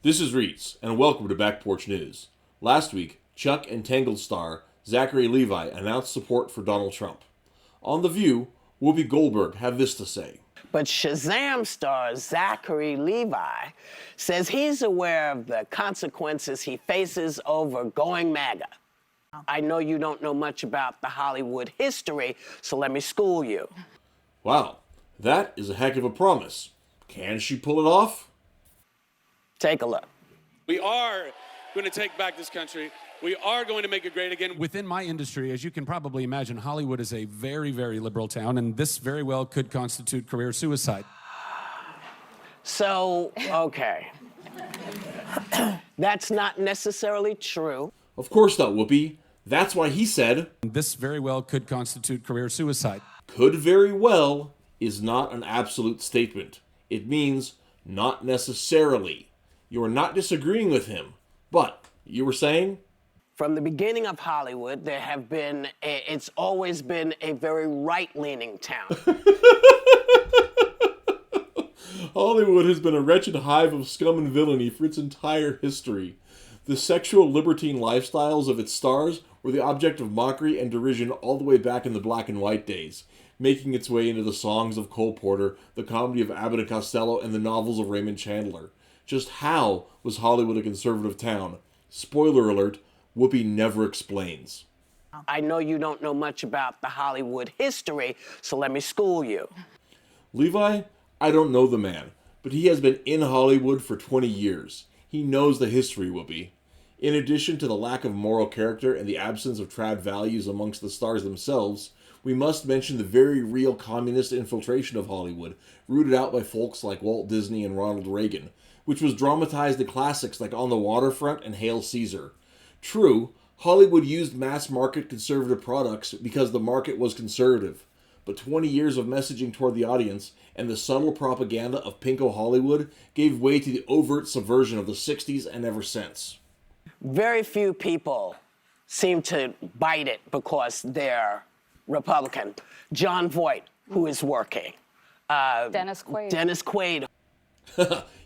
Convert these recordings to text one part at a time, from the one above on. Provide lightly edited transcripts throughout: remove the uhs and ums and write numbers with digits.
This is Reese, and welcome to Back Porch News. Last week, Chuck and Tangled star Zachary Levi announced support for Donald Trump. On The View, Whoopi Goldberg had this to say. But Shazam star Zachary Levi says he's aware of the consequences he faces over going MAGA. I know you don't know much about the Hollywood history, so let me school you. Wow, that is a heck of a promise. Can she pull it off? Take a look. We are going to take back this country. We are going to make it great again. Within my industry, as you can probably imagine, Hollywood is a very, very liberal town, and this very well could constitute career suicide. So, okay. That's not necessarily true. Of course not, Whoopi. That's why he said, This very well could constitute career suicide. could very well is not an absolute statement. It means not necessarily. You are not disagreeing with him, but you were saying? From the beginning of Hollywood, it's always been a very right-leaning town. Hollywood has been a wretched hive of scum and villainy for its entire history. The sexual libertine lifestyles of its stars were the object of mockery and derision all the way back in the black and white days, making its way into the songs of Cole Porter, the comedy of Abbott and Costello, and the novels of Raymond Chandler. Just how was Hollywood a conservative town? Spoiler alert, Whoopi never explains. I know you don't know much about the Hollywood history, so let me school you. Levi, I don't know the man, but he has been in Hollywood for 20 years. He knows the history, Whoopi. In addition to the lack of moral character and the absence of trad values amongst the stars themselves, we must mention the very real communist infiltration of Hollywood, rooted out by folks like Walt Disney and Ronald Reagan, which was dramatized in classics like On the Waterfront and Hail Caesar. True, Hollywood used mass-market conservative products because the market was conservative, but 20 years of messaging toward the audience and the subtle propaganda of Pinko Hollywood gave way to the overt subversion of the 60s and ever since. Very few people seem to bite it because they're Republican. John Voight, who is working. Dennis Quaid.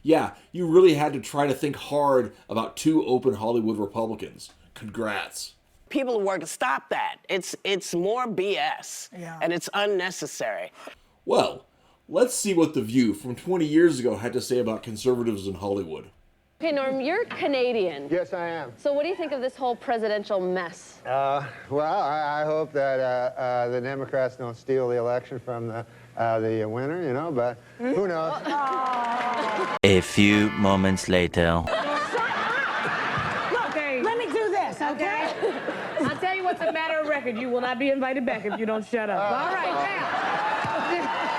Yeah, you really had to try to think hard about two open Hollywood Republicans. Congrats. People who work, stop that. It's more BS, and it's unnecessary. Well, let's see what The View from 20 years ago had to say about conservatives in Hollywood. Okay, Norm, you're Canadian. Yes, I am. So what do you think of this whole presidential mess? Well, I hope that the Democrats don't steal the election from the winner, you know, but who knows? A few moments later. Look, let me do this, okay? I'll tell you what's a matter of record. You will not be invited back if you don't shut up. All right, now.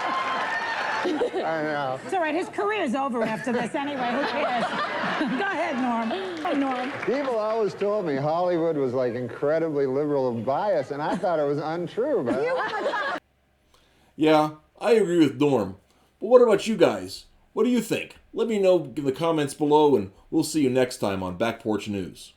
I know. It's all right, his career's over after this anyway, who cares? Go ahead, Norm. Hey, Norm. People always told me Hollywood was like incredibly liberal and biased, and I thought it was untrue, but... Yeah, I agree with Norm. But what about you guys? What do you think? Let me know in the comments below, and we'll see you next time on Back Porch News.